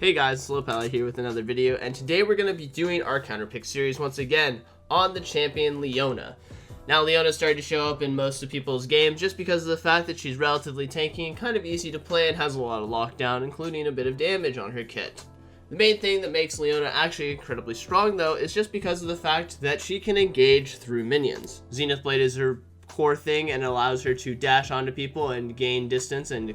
Hey guys, it's Lohpally here with another video, and today we're going to be doing our counter pick series once again on the champion Leona. Now Leona started to show up in most of people's games just because of the fact that she's relatively tanky and kind of easy to play and has a lot of lockdown, including a bit of damage on her kit. The main thing that makes Leona actually incredibly strong though is just because of the fact that she can engage through minions. Zenith Blade is her core thing and allows her to dash onto people and gain distance and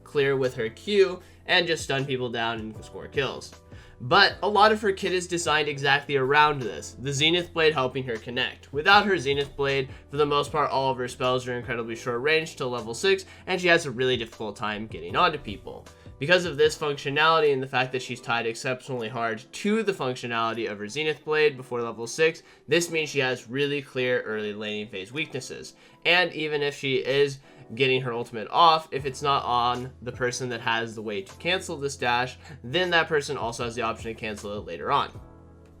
clear with her Q and just stun people down and score kills. But a lot of her kit is designed exactly around this, the Zenith Blade helping her connect. Without her Zenith Blade, for the most part, all of her spells are incredibly short range till level 6, and she has a really difficult time getting onto people. Because of this functionality and the fact that she's tied exceptionally hard to the functionality of her Zenith Blade before level 6, this means she has really clear early laning phase weaknesses. And even if she is getting her ultimate off, if it's not on the person that has the way to cancel this dash, then that person also has the option to cancel it later on.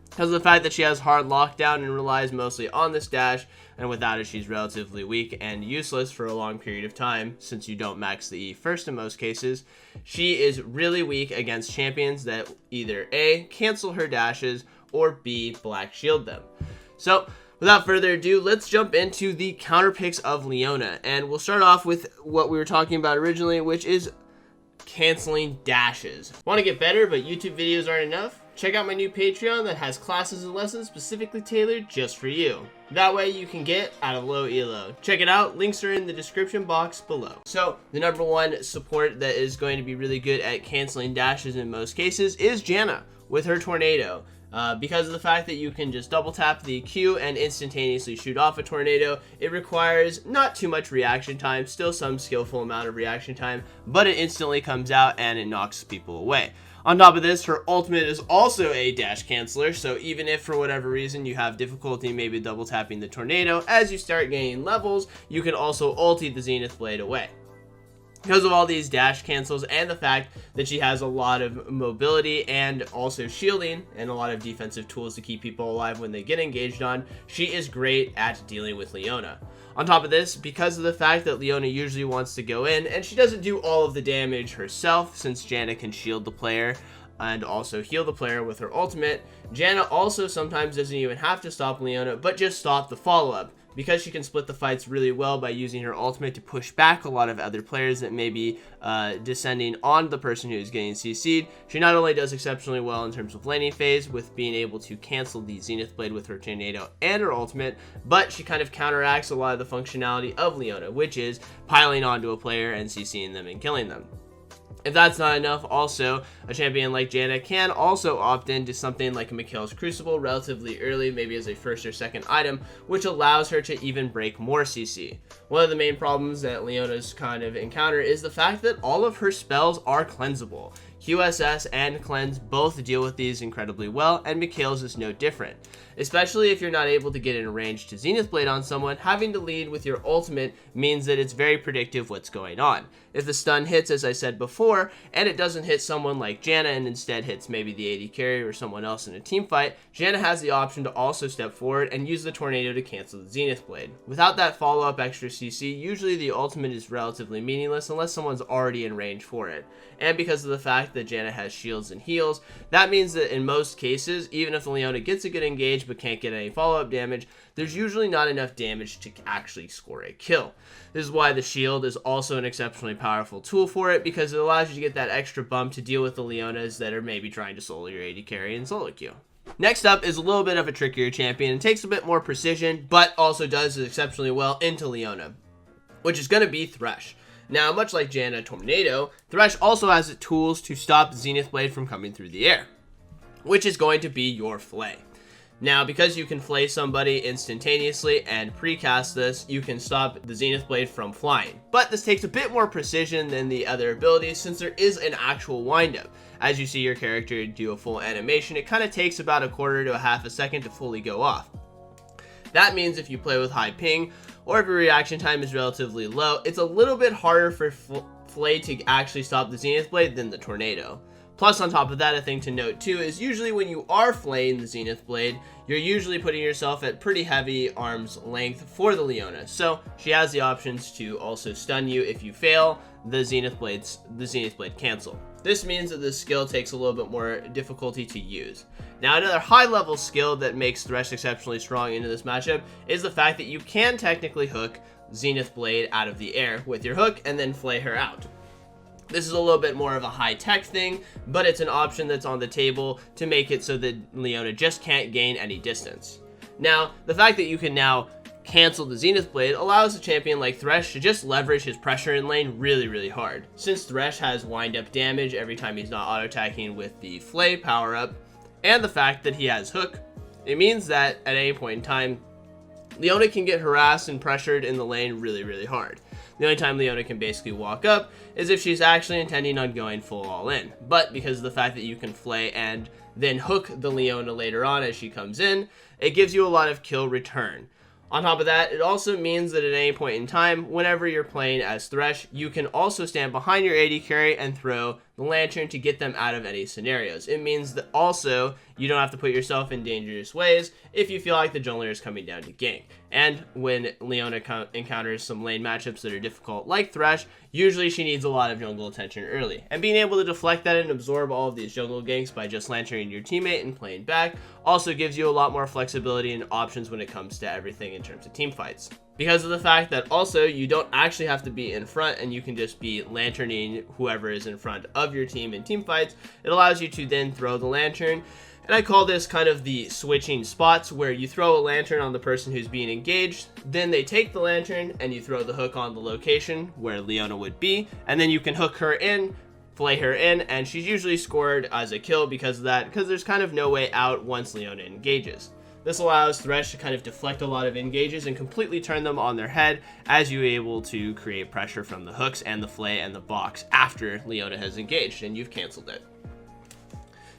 Because of the fact that she has hard lockdown and relies mostly on this dash, and without it she's relatively weak and useless for a long period of time, since you don't max the E first in most cases, she is really weak against champions that either A, cancel her dashes, or B, black shield them. So without further ado, let's jump into the counter picks of Leona, and we'll start off with what we were talking about originally, which is canceling dashes. Want to get better, but YouTube videos aren't enough? Check out my new Patreon that has classes and lessons specifically tailored just for you. That way you can get out of low elo. Check it out, links are in the description box below. So the number one support that is going to be really good at canceling dashes in most cases is JANNA with her tornado. Because of the fact that you can just double tap the Q and instantaneously shoot off a tornado, it requires not too much reaction time, still some skillful amount of reaction time, but it instantly comes out and it knocks people away. On top of this, her ultimate is also a dash canceller, so even if for whatever reason you have difficulty maybe double tapping the tornado, as you start gaining levels, you can also ulti the Zenith Blade away. Because of all these dash cancels and the fact that she has a lot of mobility and also shielding and a lot of defensive tools to keep people alive when they get engaged on, she is great at dealing with Leona. On top of this, because of the fact that Leona usually wants to go in and she doesn't do all of the damage herself, since JANNA can shield the player and also heal the player with her ultimate, JANNA also sometimes doesn't even have to stop Leona, but just stop the follow-up. Because she can split the fights really well by using her ultimate to push back a lot of other players that may be descending on the person who is getting CC'd, she not only does exceptionally well in terms of laning phase with being able to cancel the Zenith Blade with her tornado and her ultimate, but she kind of counteracts a lot of the functionality of Leona, which is piling onto a player and CCing them and killing them. If that's not enough, also, a champion like JANNA can also opt into something like a Mikhail's Crucible relatively early, maybe as a first or second item, which allows her to even break more CC. One of the main problems that Leona's kind of encounter is the fact that all of her spells are cleansable. QSS and Cleanse both deal with these incredibly well, and Mikhail's is no different. Especially if you're not able to get in range to Zenith Blade on someone, having to lead with your ultimate means that it's very predictive what's going on. If the stun hits, as I said before, and it doesn't hit someone like JANNA and instead hits maybe the AD carry or someone else in a team fight, JANNA has the option to also step forward and use the tornado to cancel the Zenith Blade. Without that follow-up extra CC, usually the ultimate is relatively meaningless unless someone's already in range for it. And because of the fact that JANNA has shields and heals, that means that in most cases, even if Leona gets a good engage but can't get any follow-up damage, there's usually not enough damage to actually score a kill. This is why the shield is also an exceptionally powerful tool for it, because it allows you to get that extra bump to deal with the Leonas that are maybe trying to solo your AD carry and solo queue. Next up is a little bit of a trickier champion and takes a bit more precision, but also does exceptionally well into Leona, which is going to be THRESH. Now, much like JANNA Tornado, THRESH also has the tools to stop Zenith Blade from coming through the air, which is going to be your flay. Now, because you can flay somebody instantaneously and precast this, you can stop the Zenith Blade from flying. But this takes a bit more precision than the other abilities, since there is an actual windup. As you see your character do a full animation, it kind of takes about a quarter to a half a second to fully go off. That means if you play with high ping, or if your reaction time is relatively low, it's a little bit harder for flay to actually stop the Zenith Blade than the tornado. Plus, on top of that, a thing to note too is usually when you are flaying the Zenith Blade, you're usually putting yourself at pretty heavy arm's length for the Leona. So she has the options to also stun you if you fail the Zenith Blade cancel. This means that this skill takes a little bit more difficulty to use. Now, another high level skill that makes Thresh exceptionally strong into this matchup is the fact that you can technically hook Zenith Blade out of the air with your hook and then flay her out. This is a little bit more of a high-tech thing, but it's an option that's on the table to make it so that Leona just can't gain any distance. Now, the fact that you can now cancel the Zenith Blade allows a champion like Thresh to just leverage his pressure in lane really hard. Since Thresh has wind-up damage every time he's not auto-attacking with the Flay power-up, and the fact that he has hook, it means that at any point in time, Leona can get harassed and pressured in the lane really hard. The only time Leona can basically walk up is if she's actually intending on going full all in. But because of the fact that you can flay and then hook the Leona later on as she comes in, it gives you a lot of kill return. On top of that, it also means that at any point in time, whenever you're playing as Thresh, you can also stand behind your AD carry and throw the lantern to get them out of any scenarios. It means that also you don't have to put yourself in dangerous ways if you feel like the jungler is coming down to gank. And when Leona encounters some lane matchups that are difficult like Thresh, usually she needs a lot of jungle attention early. And being able to deflect that and absorb all of these jungle ganks by just lanterning your teammate and playing back also gives you a lot more flexibility and options when it comes to everything in terms of team fights. Because of the fact that also you don't actually have to be in front and you can just be lanterning whoever is in front of your team in team fights, it allows you to then throw the lantern. And I call this kind of the switching spots, where you throw a lantern on the person who's being engaged, then they take the lantern and you throw the hook on the location where Leona would be, and then you can hook her in, flay her in, and she's usually scored as a kill because of that, because there's kind of no way out once Leona engages. This allows Thresh to kind of deflect a lot of engages and completely turn them on their head as you're able to create pressure from the hooks and the flay and the box after Leona has engaged and you've canceled it.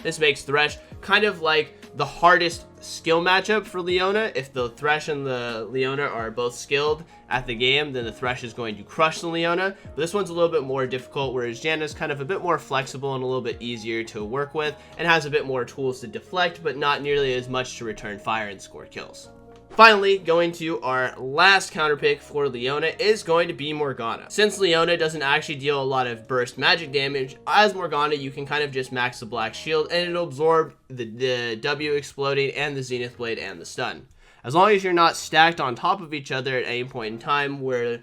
This makes Thresh kind of like the hardest skill matchup for Leona. If the Thresh and the Leona are both skilled at the game, then the Thresh is going to crush the Leona. But this one's a little bit more difficult, whereas JANNA's kind of a bit more flexible and a little bit easier to work with and has a bit more tools to deflect, but not nearly as much to return fire and score kills. Finally, going to our last counter pick for Leona is going to be Morgana. Since Leona doesn't actually deal a lot of burst magic damage, as Morgana you can kind of just max the black shield and it'll absorb the W exploding and the Zenith Blade and the stun. As long as you're not stacked on top of each other at any point in time where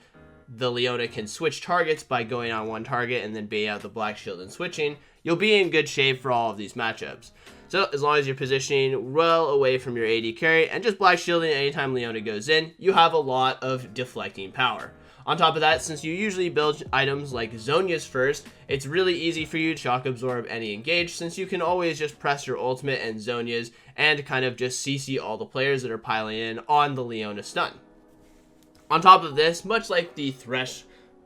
the Leona can switch targets by going on one target and then bait out the black shield and switching, you'll be in good shape for all of these matchups. So as long as you're positioning well away from your AD carry and just black shielding anytime Leona goes in, you have a lot of deflecting power. On top of that, since you usually build items like Zhonya's first, it's really easy for you to shock absorb any engage, since you can always just press your ultimate and Zhonya's and kind of just CC all the players that are piling in on the Leona stun. On top of this, much like the Thresh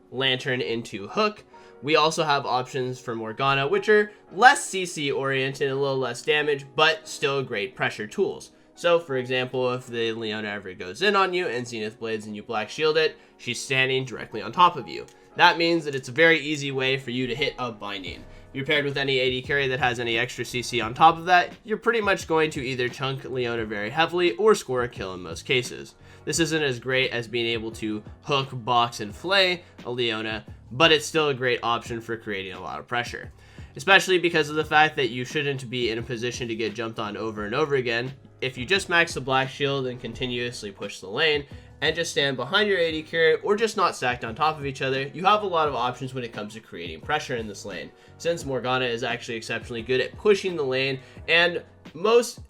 lantern into hook, we also have options for Morgana, which are less CC oriented and a little less damage, but still great pressure tools. So for example, if the Leona ever goes in on you and Zenith Blades and you black shield it, she's standing directly on top of you. That means that it's a very easy way for you to hit a binding. If you're paired with any AD carry that has any extra CC on top of that, you're pretty much going to either chunk Leona very heavily or score a kill in most cases. This isn't as great as being able to hook, box, and flay a Leona, but it's still a great option for creating a lot of pressure. Especially because of the fact that you shouldn't be in a position to get jumped on over and over again. If you just max the black shield and continuously push the lane, and just stand behind your AD carry or just not stacked on top of each other, you have a lot of options when it comes to creating pressure in this lane, since Morgana is actually exceptionally good at pushing the lane, and most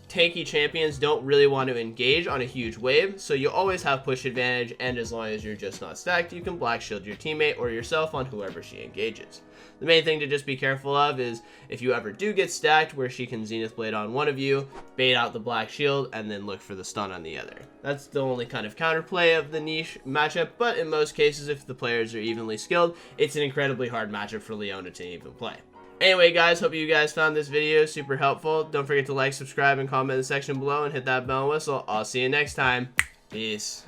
tanky champions don't really want to engage on a huge wave, so you always have push advantage, and as long as you're just not stacked, you can black shield your teammate or yourself on whoever she engages. The main thing to just be careful of is if you ever do get stacked where she can Zenith Blade on one of you, bait out the black shield, and then look for the stun on the other. That's the only kind of counterplay of the niche matchup, but in most cases, if the players are evenly skilled, it's an incredibly hard matchup for Leona to even play. Anyway guys, hope you guys found this video super helpful. Don't forget to like, subscribe, and comment in the section below, and hit that bell and whistle. I'll see you next time. Peace.